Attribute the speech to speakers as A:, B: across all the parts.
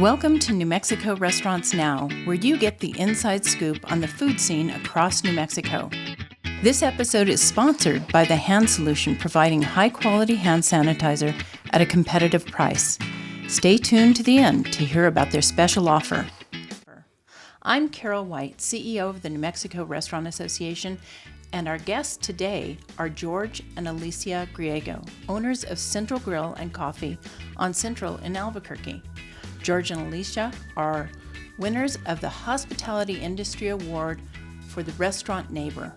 A: Welcome to New Mexico Restaurants Now, where you get the inside scoop on the food scene across New Mexico. This episode is sponsored by The Hand Solution, providing high-quality hand sanitizer at a competitive price. Stay tuned to the end to hear about their special offer. I'm Carol White, CEO of the New Mexico Restaurant Association, and our guests today are George and Alicia Griego, owners of Central Grill and Coffee on Central in Albuquerque. George and Alicia are winners of the Hospitality Industry Award for the Restaurant Neighbor.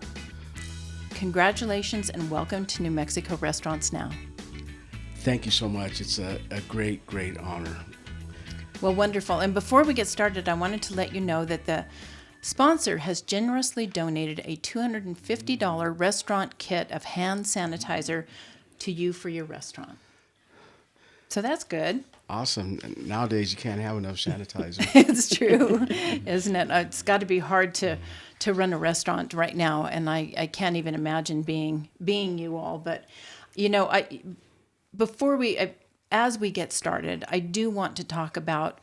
A: Congratulations and welcome to New Mexico Restaurants Now.
B: Thank you so much. It's a great honor.
A: Well, wonderful. And before we get started, I wanted to let you know that the sponsor has generously donated a $250 restaurant kit of hand sanitizer to you for your restaurant. So that's good.
B: Awesome. Nowadays, you can't have enough sanitizer.
A: It's true, isn't it? It's got to be hard to run a restaurant right now, and I can't even imagine being you all. But, you know, as we get started, I do want to talk about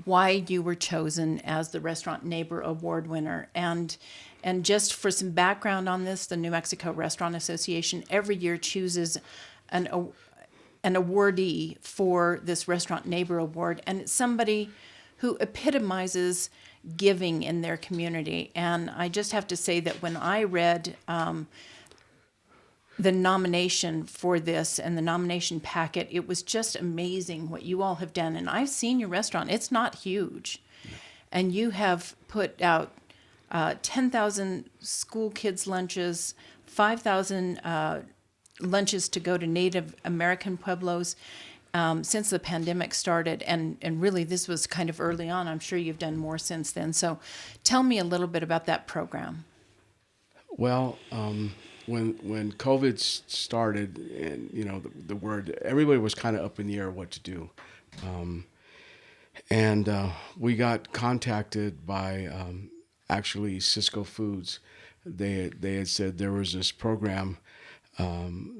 A: why you were chosen as the Restaurant Neighbor Award winner. And just for some background on this, the New Mexico Restaurant Association every year chooses an awardee for this Restaurant Neighbor Award, and it's somebody who epitomizes giving in their community. And I just have to say that when I read the nomination for this and the nomination packet, it was just amazing what you all have done. And I've seen your restaurant. It's not huge. And you have put out 10,000 school kids' lunches, 5,000 lunches to go to Native American pueblos since the pandemic started. And really, this was kind of early on. I'm sure you've done more since then. So tell me a little bit about that program. Well,
B: when COVID started, and you know the word, everybody was kind of up in the air what to do, and we got contacted by actually Cisco Foods. They had said there was this program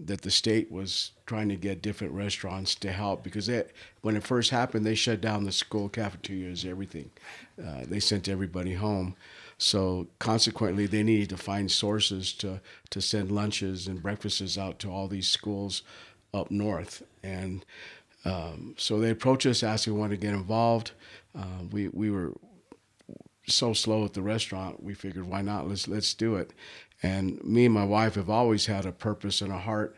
B: that the state was trying to get different restaurants to help, because when it first happened, they shut down the school cafeterias, everything. They sent everybody home. So consequently, they needed to find sources to send lunches and breakfasts out to all these schools up north. And so they approached us, asked if we wanted to get involved. We were so slow at the restaurant, we figured, why not? Let's do it. And me and my wife have always had a purpose and a heart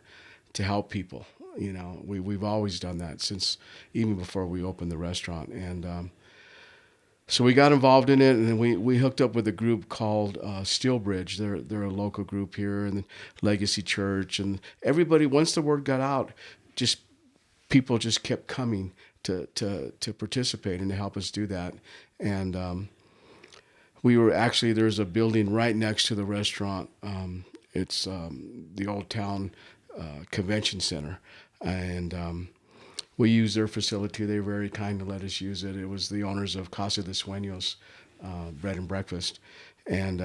B: to help people. You know, we've always done that since even before we opened the restaurant. And so we got involved in it, and then we hooked up with a group called Steel Bridge. They're a local group here, and Legacy Church, and everybody. Once the word got out, people just kept coming to participate and to help us do that. And we were actually, there's a building right next to the restaurant. It's the Old Town Convention Center. And we used their facility. They were very kind to let us use it. It was the owners of Casa de Sueños Bread and Breakfast. And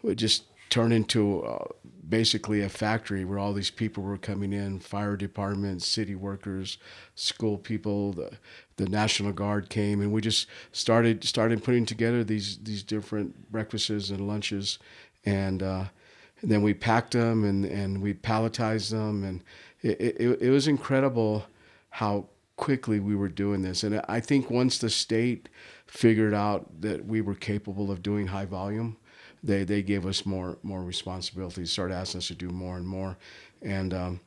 B: it just turned into basically a factory where all these people were coming in, fire department, city workers, school people, the National Guard came, and we just started putting together these different breakfasts and lunches, and then we packed them and we palletized them, and it was incredible how quickly we were doing this. And I think once the state figured out that we were capable of doing high volume, they gave us more responsibilities, started asking us to do more and more. And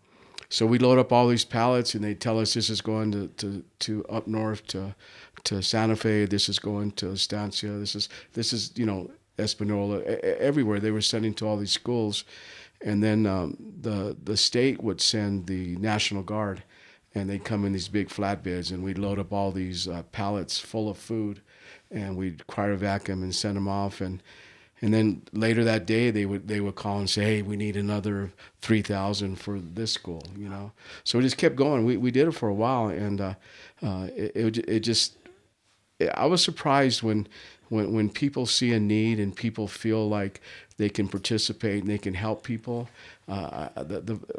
B: so we load up all these pallets, and they tell us this is going to up north to Santa Fe, this is going to Estancia, this is Espanola, everywhere. They were sending to all these schools. And then the state would send the National Guard, and they'd come in these big flatbeds, and we'd load up all these pallets full of food, and we'd cryovac them and send them off. And then later that day, they would call and say, hey, we need another 3,000 for this school, you know. So we just kept going. We did it for a while, and it just I was surprised when people see a need and people feel like they can participate and they can help people.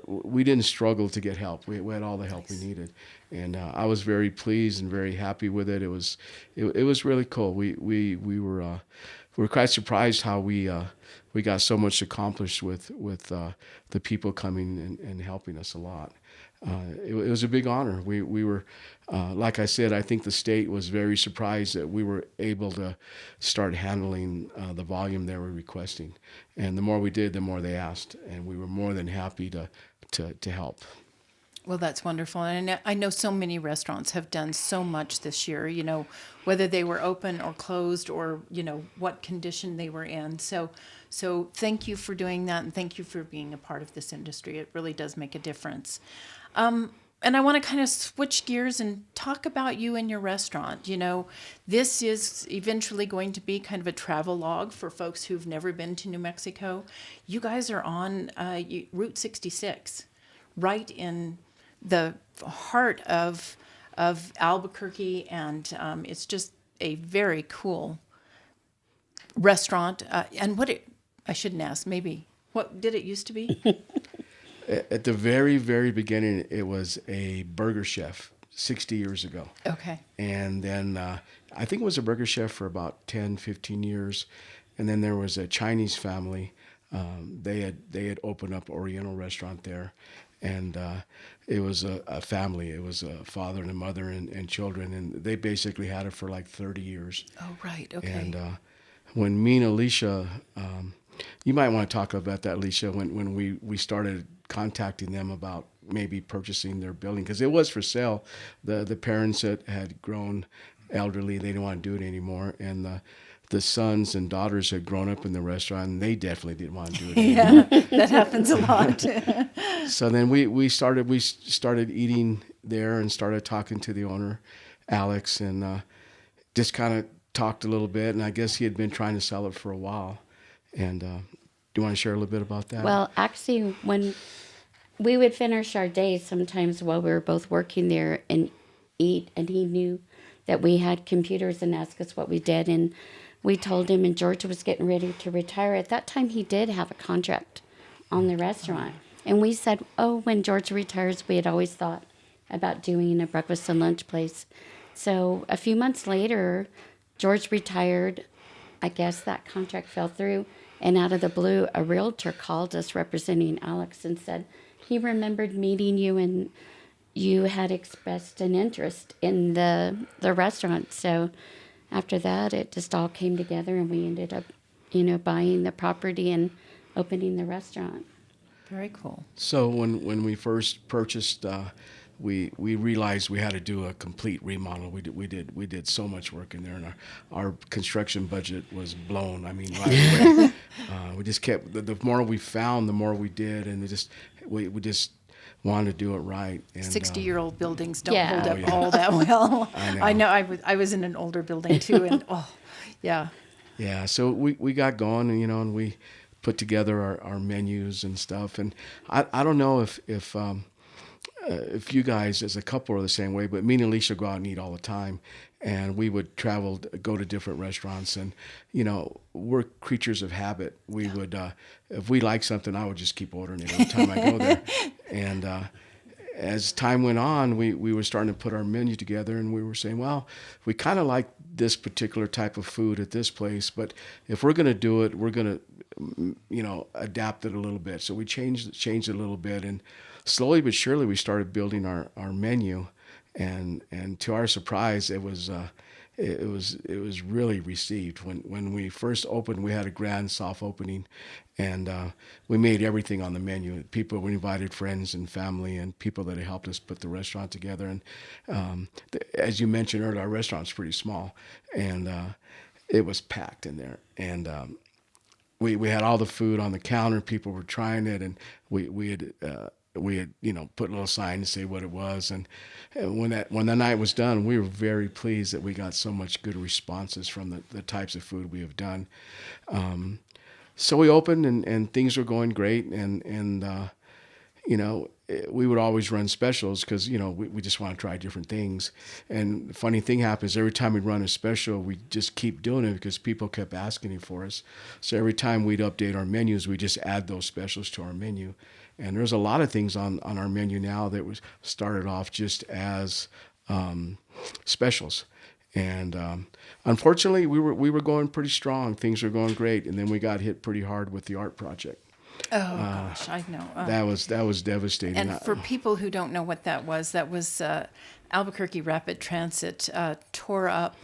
B: We didn't struggle to get help. We had all the help we needed, and I was very pleased and very happy with it. It was really cool. We were quite surprised how we got so much accomplished with the people coming and helping us a lot. It was a big honor. We were, like I said, I think the state was very surprised that we were able to start handling the volume they were requesting. And the more we did, the more they asked. And we were more than happy to help.
A: Well, that's wonderful. And I know so many restaurants have done so much this year, whether they were open or closed or, what condition they were in. So thank you for doing that. And thank you for being a part of this industry. It really does make a difference. And I want to kind of switch gears and talk about you and your restaurant. This is eventually going to be kind of a travel log for folks who've never been to New Mexico. You guys are on Route 66, right in the heart of Albuquerque, and it's just a very cool restaurant. And I shouldn't ask, maybe, what did it used to be?
B: At the very, very beginning, it was a burger chef 60 years ago.
A: Okay.
B: And then I think it was a burger chef for about 10, 15 years. And then there was a Chinese family. They had opened up an Oriental restaurant there. And it was a family. It was a father and a mother and children. And they basically had it for like 30 years.
A: Oh, right. Okay.
B: And when me and Alicia, you might want to talk about that, Alicia, when we started contacting them about maybe purchasing their building, because it was for sale. The parents that had grown elderly, they didn't want to do it anymore. And the sons and daughters had grown up in the restaurant, and they definitely didn't want to do it anymore.
A: Yeah, that happens a lot.
B: So then we started eating there and started talking to the owner, Alex, and just kind of talked a little bit. And I guess he had been trying to sell it for a while. And do you want to share a little bit about that?
C: Well, actually, when we would finish our day sometimes while we were both working there and eat, and he knew that we had computers and asked us what we did, and we told him, and George was getting ready to retire. At that time, he did have a contract on the restaurant. And we said, when George retires, we had always thought about doing a breakfast and lunch place. So a few months later, George retired. I guess that contract fell through. And out of the blue, a realtor called us representing Alex and said he remembered meeting you and you had expressed an interest in the restaurant. So after that, it just all came together and we ended up, buying the property and opening the restaurant.
A: Very cool.
B: So when we first purchased, we realized we had to do a complete remodel. We did so much work in there, and our construction budget was blown. I mean, right away. We just kept the more we found, the more we did, and we just wanted to do it right. And
A: 60-year-old buildings don't
C: Yeah.
A: hold up
B: Oh, yeah.
A: all that well.
B: I know.
A: I was in an older building too, and yeah.
B: Yeah, so we got going, and we put together our menus and stuff. And I don't know if you guys as a couple are the same way, but me and Alicia go out and eat all the time, and we would go to different restaurants, and we're creatures of habit. We would if we like something, I would just keep ordering it every time I go there. And as time went on, we were starting to put our menu together, and we were saying, well, we kind of like this particular type of food at this place, but if we're going to do it, we're going to adapt it a little bit. So we changed it a little bit, and slowly but surely we started building our menu, and to our surprise, it was really received. When we first opened, we had a grand soft opening, and we made everything on the menu. We invited friends and family and people that had helped us put the restaurant together. And as you mentioned earlier, our restaurant's pretty small, and it was packed in there. And we had all the food on the counter. People were trying it, and we had put a little sign to say what it was. And when the night was done, we were very pleased that we got so much good responses from the types of food we have done. So we opened, and things were going great. And we would always run specials because, we just want to try different things. And the funny thing happens, every time we run a special, we just keep doing it because people kept asking it for us. So every time we'd update our menus, we just add those specials to our menu. And there's a lot of things on our menu now that was started off just as specials. And unfortunately, we were going pretty strong. Things were going great. And then we got hit pretty hard with the art project.
A: Oh gosh, I know.
B: That was devastating.
A: And for people who don't know what that was Albuquerque Rapid Transit tore up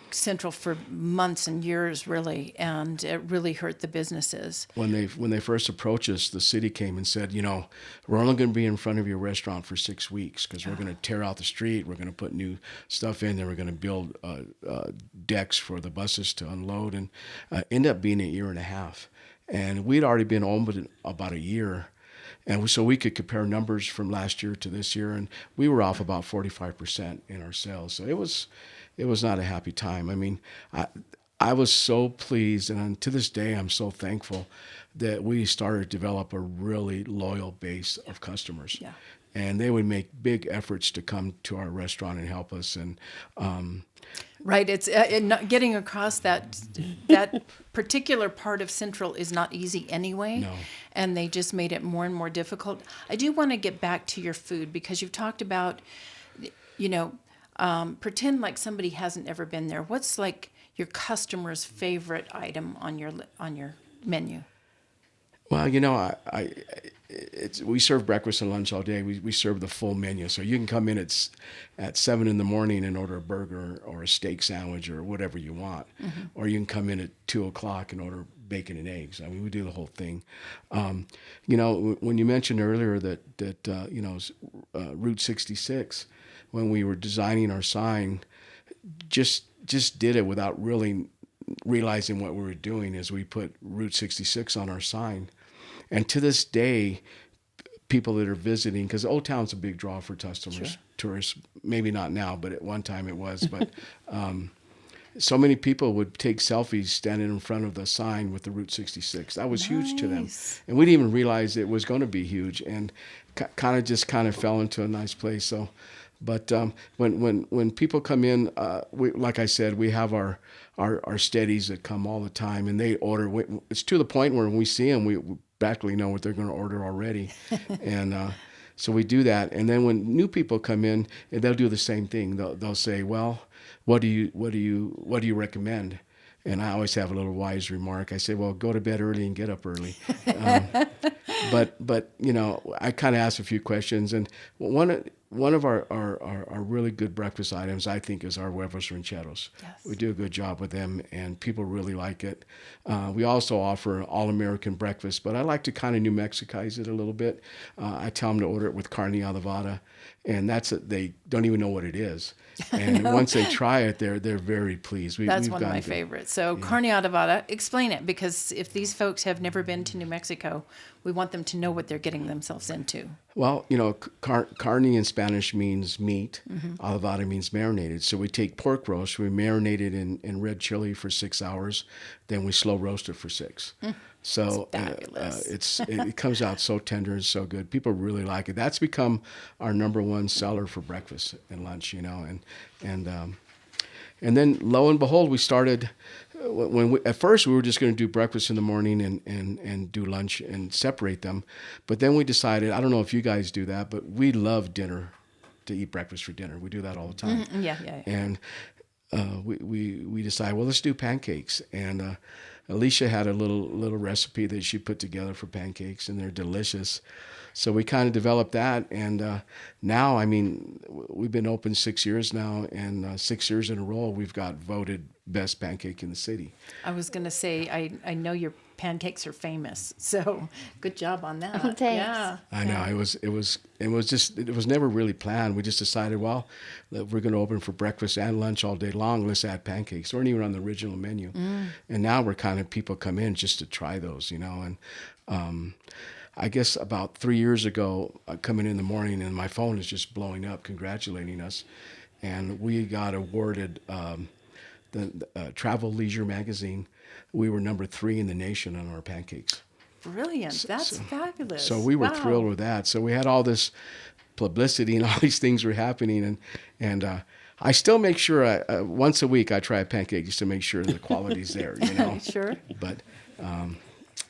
A: Central for months and years, really, and it really hurt the businesses.
B: When they first approached us, the city came and said, we're only going to be in front of your restaurant for 6 weeks because we're going to tear out the street, we're going to put new stuff in, then we're going to build decks for the buses to unload, and ended up being a year and a half. And we'd already been open about a year. And so we could compare numbers from last year to this year, and we were off about 45% in our sales. So it was not a happy time. I mean, I was so pleased, and to this day, I'm so thankful that we started to develop a really loyal base of customers.
A: Yeah.
B: And they would make big efforts to come to our restaurant and help us. And
A: right, it's not getting across that particular part of Central is not easy anyway.
B: No.
A: And they just made it more and more difficult. I do want to get back to your food because you've talked about, pretend like somebody hasn't ever been there. What's like your customer's favorite item on your menu?
B: Well, we serve breakfast and lunch all day. We serve the full menu, so you can come in at 7 in the morning and order a burger or a steak sandwich or whatever you want, or you can come in at 2:00 and order bacon and eggs. I mean, we do the whole thing. When you mentioned earlier that Route 66, when we were designing our sign, just did it without really realizing what we were doing, as we put Route 66 on our sign. And to this day, people that are visiting, because Old Town's a big draw for customers,
A: Sure.
B: tourists, maybe not now, but at one time it was. But so many people would take selfies standing in front of the sign with the Route 66. That was huge to them.
A: Nice.
B: And we didn't even realize it was going to be huge, and kind of fell into a nice place. So, but when people come in, like I said, we have our steadies that come all the time, and they order. It's to the point where when we see them, we practically know what they're going to order already, and so we do that. And then when new people come in, they'll do the same thing. They'll say, "Well, what do you recommend?" And I always have a little wise remark. I say, "Well, go to bed early and get up early." But I kind of ask a few questions, and one of our really good breakfast items, I think, is our huevos rancheros.
A: Yes.
B: We do a good job with them, and people really like it. We also offer all-American breakfast, but I like to kind of New Mexicize it a little bit. I tell them to order it with carne adobada, and they don't even know what it is. And once they try it, they're very pleased.
A: That's one of my favorites. So carne adobada, explain it, because if these folks have never been to New Mexico, we want them to know what they're getting themselves into.
B: Well, carne in Spanish means meat. Adobada means marinated. So we take pork roast, we marinate it in red chili for 6 hours, then we slow roast it for 6. So it comes out so tender and so good. People really like it. That's become our number one seller for breakfast and lunch, and then lo and behold, we started. At first we were just going to do breakfast in the morning and do lunch and separate them, but then we decided, I don't know if you guys do that, but we love dinner, to eat breakfast for dinner. We do that all the time.
A: Yeah.
B: And we decided, well, let's do pancakes. And Alicia had a little recipe that she put together for pancakes, and they're delicious. So we kind of developed that, and now, I mean, we've been open 6 years now, and 6 years in a row, we've got voted best pancake in the city.
A: I was going to say, I know your pancakes are famous, so good job on that.
C: Thanks.
A: Yeah.
B: I know, it was never really planned. We just decided, well, that we're going to open for breakfast and lunch all day long. Let's add pancakes. We weren't even on the original menu, and now we're kind of, people come in just to try those, and. I guess about 3 years ago, coming in the morning, and my phone is just blowing up, congratulating us, and we got awarded the Travel Leisure magazine. We were number 3 in the nation on our pancakes.
A: brilliant. That's fabulous.
B: So we were
A: Wow.
B: thrilled with that. So we had all this publicity and all these things were happening, and I still make sure once a week I try a pancake just to make sure the quality's there, you know.
A: Sure.
B: But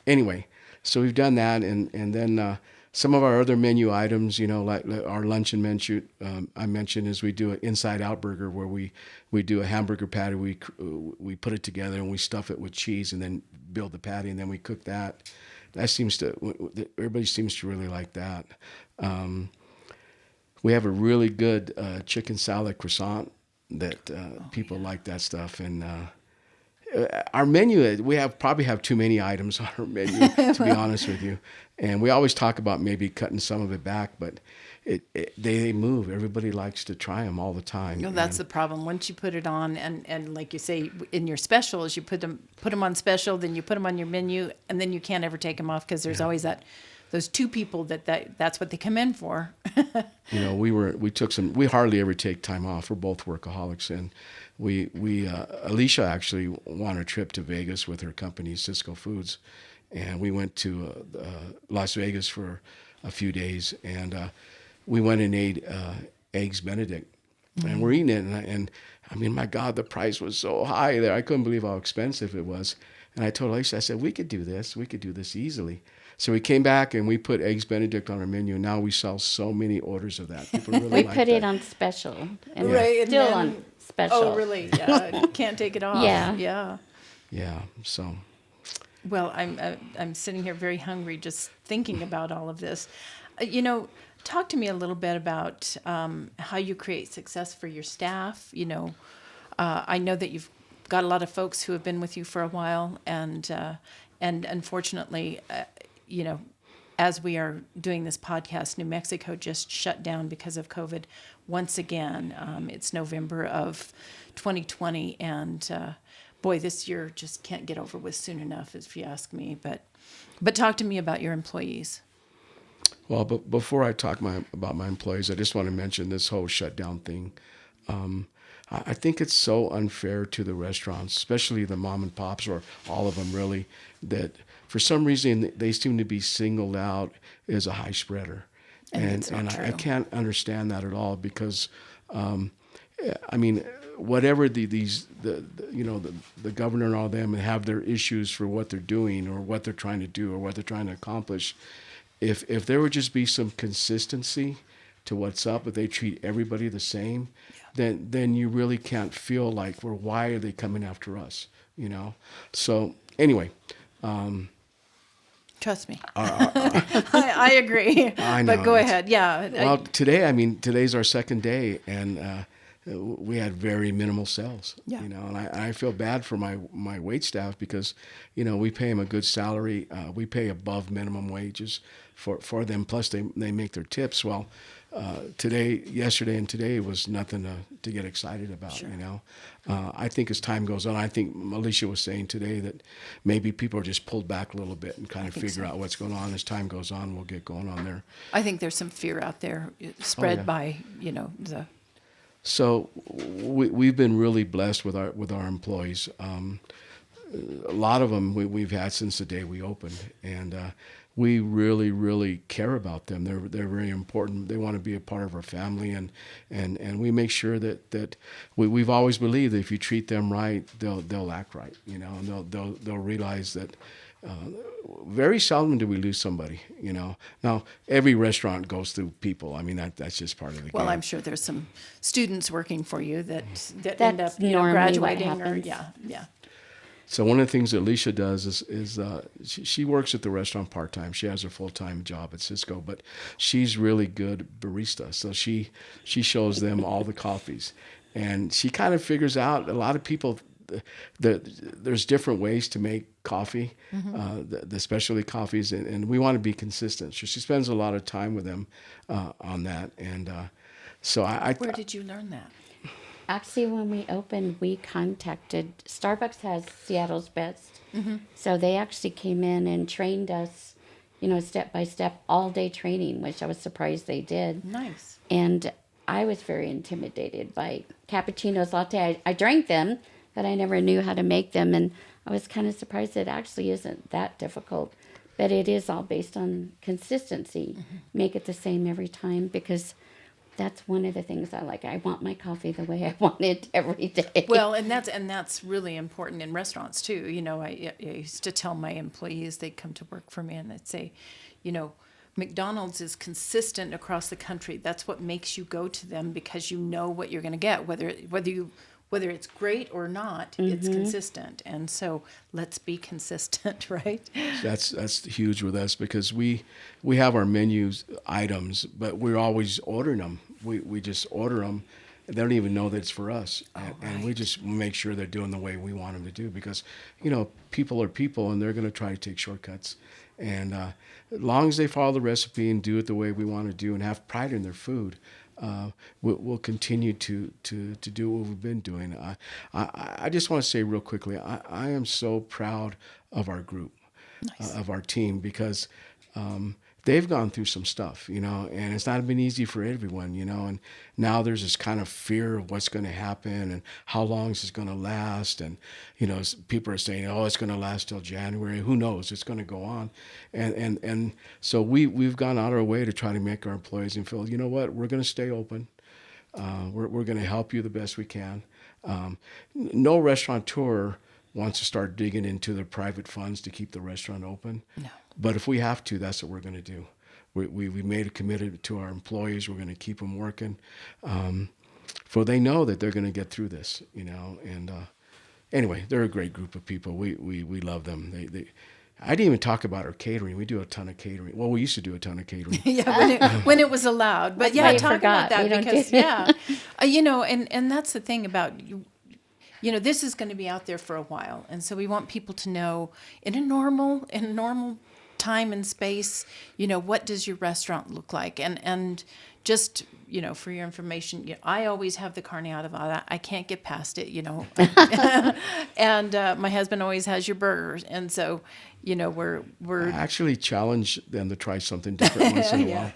B: anyway, so we've done that, and then some of our other menu items, you know, like our luncheon menu, I mentioned is we do an inside out burger where we do a hamburger patty, we put it together and we stuff it with cheese and then build the patty and then we cook that. Everybody seems to really like that. We have a really good chicken salad croissant that people like that stuff. And our menu, probably have too many items on our menu, to be honest with you. And we always talk about maybe cutting some of it back, but they move. Everybody likes to try them all the time.
A: No, that's the problem. Once you put it on, and like you say, in your specials, you put them on special, then you put them on your menu, and then you can't ever take them off because there's always those two people that's what they come in for.
B: You know, we hardly ever take time off. We're both workaholics, and Alicia actually won a trip to Vegas with her company, Cisco Foods, and we went to Las Vegas for a few days, and we went and ate eggs Benedict, and we're eating it, and I mean, my God, the price was so high there. I couldn't believe how expensive it was. And I told Alicia, I said, we could do this easily. So we came back and we put eggs Benedict on our menu. And now we sell so many orders of that. People really like that.
C: We put it on special, and
A: Right,
C: it's
A: and
C: still
A: then-
C: on special.
A: Oh, really? Yeah. Can't take it off.
C: Yeah.
A: Yeah.
B: Yeah. So
A: Well, I'm sitting here very hungry just thinking about all of this. Talk to me a little bit about how you create success for your staff. I know that you've got a lot of folks who have been with you for a while, and unfortunately, as we are doing this podcast, New Mexico just shut down because of COVID once again. It's November of 2020, and boy, this year just can't get over with soon enough, if you ask me. But talk to me about your employees.
B: Well, but before I talk about my employees, I just want to mention this whole shutdown thing. I think it's so unfair to the restaurants, especially the mom and pops, or all of them really, that for some reason they seem to be singled out as a high spreader. And I can't understand that at all because, I mean, whatever the governor and all them have their issues for what they're doing or what they're trying to do or what they're trying to accomplish. If there would just be some consistency to what's up, if they treat everybody the same, then you really can't feel like, well, why are they coming after us? So anyway.
A: Trust me. I agree.
B: I know.
A: But go ahead. Yeah.
B: Well, today's our second day, and we had very minimal sales.
A: Yeah.
B: And I feel bad for my wait staff because, we pay them a good salary. We pay above minimum wages for them. Plus they make their tips. Well, yesterday and today was nothing to get excited about.
A: Sure.
B: I think as time goes on, I think Alicia was saying today that maybe people are just pulled back a little bit and kind of figure out what's going on. As time goes on, we'll get going on there.
A: I think there's some fear out there spread by, the...
B: So we've been really blessed with our employees. A lot of them we've had since the day we opened, and we really, really care about them. They're very important. They want to be a part of our family, and we make sure that we've always believed that if you treat them right, they'll act right, and they'll realize that. Very seldom do we lose somebody, Now, every restaurant goes through people. I mean, that's just part of the game.
A: Well, I'm sure there's some students working for you that
C: That's
A: end up
C: normally
A: graduating.
C: what happens.
A: Yeah.
B: So one of the things that Alicia does is she works at the restaurant part-time. She has her full-time job at Cisco, but she's really good barista. So she shows them all the coffees. And she kind of figures out, a lot of people, there's different ways to make coffee, the specialty coffees, and we want to be consistent. So she spends a lot of time with them on that. And so
A: Where did you learn that?
C: Actually, when we opened, we contacted Starbucks has Seattle's Best, so they actually came in and trained us, step by step, all day training, which I was surprised they did.
A: Nice.
C: And I was very intimidated by cappuccinos, latte. I drank them, but I never knew how to make them, and I was kind of surprised it actually isn't that difficult But it is all based on consistency. Make it the same every time, because that's one of the things I like. I want my coffee the way I want it every day.
A: Well, and that's really important in restaurants too. I used to tell my employees, they'd come to work for me and they'd say, McDonald's is consistent across the country. That's what makes you go to them, because you know what you're going to get, whether it's great or not. It's consistent, and so let's be consistent, right?
B: That's huge with us, because we have our menus items, but we're always ordering them. We just order them. They don't even know that it's for us, and we just make sure they're doing the way we want them to do, because people are people, and they're going to try to take shortcuts. And as long as they follow the recipe and do it the way we want to do and have pride in their food, we'll continue to do what we've been doing. I just want to say real quickly, I am so proud of our group, of our team, because they've gone through some stuff, and it's not been easy for everyone, and now there's this kind of fear of what's going to happen and how long is this going to last. And, people are saying, oh, it's going to last till January. Who knows? It's going to go on. And so we've gone out of our way to try to make our employees feel, you know what, we're going to stay open. We're going to help you the best we can. No restaurateur wants to start digging into their private funds to keep the restaurant open.
A: No.
B: But if we have to, that's what we're going to do. We made a commitment to our employees. We're going to keep them working, for they know that they're going to get through this, And anyway, they're a great group of people. We love them. I didn't even talk about our catering. We do a ton of catering. Well, we used to do a ton of catering.
A: Yeah, when it was allowed. But
C: That's
A: talk about that, because and that's the thing about this is going to be out there for a while, and so we want people to know in a normal time and space, what does your restaurant look like, and just for your information, I always have the carne adobada. I can't get past it, and my husband always has your burgers, and so we're
B: I actually challenge them to try something different once in a while.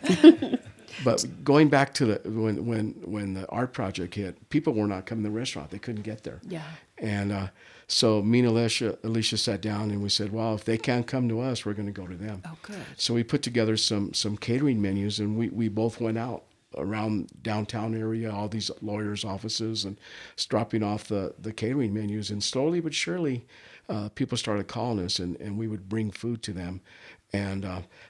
B: But going back to when the art project hit, people were not coming to the restaurant. They couldn't get there.
A: Yeah.
B: And so me and Alicia sat down and we said, well, if they can't come to us, we're going to go to them.
A: Oh, good.
B: So we put together some catering menus, and we both went out around downtown area, all these lawyers' offices, and dropping off the catering menus. And slowly but surely, people started calling us, and we would bring food to them. And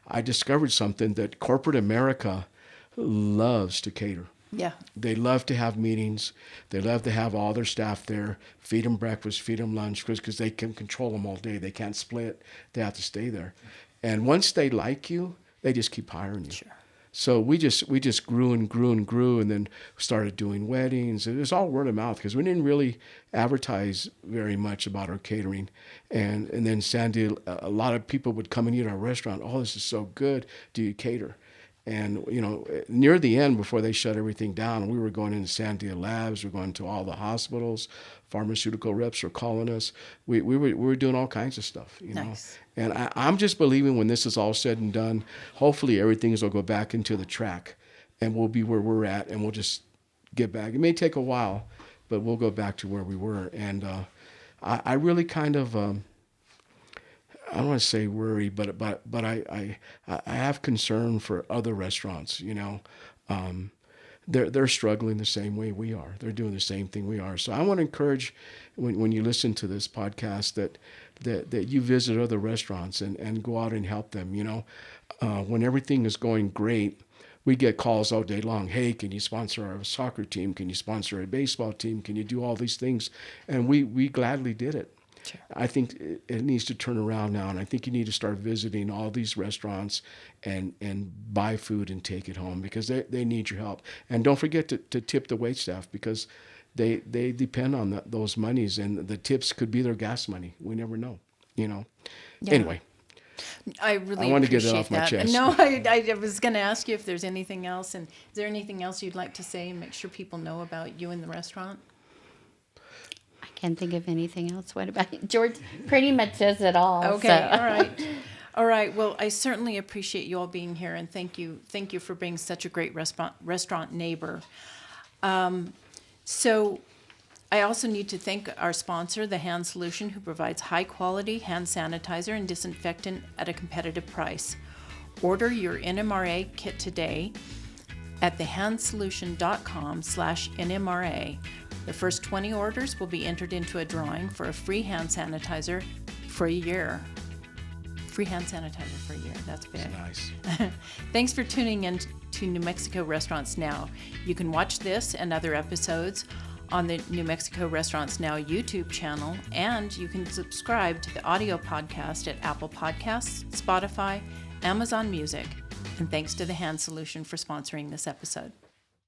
B: I discovered something, that corporate America loves to cater.
A: Yeah.
B: They love to have meetings. They love to have all their staff there, feed them breakfast, feed them lunch, because they can control them all day. They can't split. They have to stay there. And once they like you, they just keep hiring you.
A: Sure.
B: So we just grew and grew and grew, and then started doing weddings. It was all word of mouth, because we didn't really advertise very much about our catering. And then Sandy, a lot of people would come and eat at our restaurant. Oh, this is so good. Do you cater? And, near the end, before they shut everything down, we were going into Sandia Labs. We're going to all the hospitals. Pharmaceutical reps were calling us. We were doing all kinds of stuff,
A: Nice.
B: And I'm just believing when this is all said and done, hopefully everything will go back into the track, and we'll be where we're at, and we'll just get back. It may take a while, but we'll go back to where we were. And I really kind of... I don't want to say worry, but I have concern for other restaurants. They're struggling the same way we are. They're doing the same thing we are. So I want to encourage, when you listen to this podcast, that you visit other restaurants and go out and help them. When everything is going great, we get calls all day long. Hey, can you sponsor our soccer team? Can you sponsor a baseball team? Can you do all these things? And we gladly did it.
A: Sure.
B: I think it needs to turn around now, and I think you need to start visiting all these restaurants and buy food and take it home, because they need your help. And don't forget to tip the wait staff, because they depend on those monies, and the tips could be their gas money. We never know,
A: Yeah.
B: Anyway.
A: I really
B: I want to get
A: appreciate
B: it off my
A: that.
B: chest.
A: No, I was going to ask you if there's anything else. And is there anything else you'd like to say and make sure people know about you and the restaurant?
C: I can't think of anything else. What about you? George? Pretty much says it all.
A: Okay,
C: so.
A: all right. Well, I certainly appreciate you all being here, and thank you for being such a great restaurant neighbor. So I also need to thank our sponsor, The Hand Solution, who provides high-quality hand sanitizer and disinfectant at a competitive price. Order your NMRA kit today at thehandsolution.com/NMRA. The first 20 orders will be entered into a drawing for a free hand sanitizer for a year. Free hand sanitizer for a year. That's big.
B: That's nice.
A: Thanks for tuning in to New Mexico Restaurants Now. You can watch this and other episodes on the New Mexico Restaurants Now YouTube channel, and you can subscribe to the audio podcast at Apple Podcasts, Spotify, Amazon Music. And thanks to The Hand Solution for sponsoring this episode.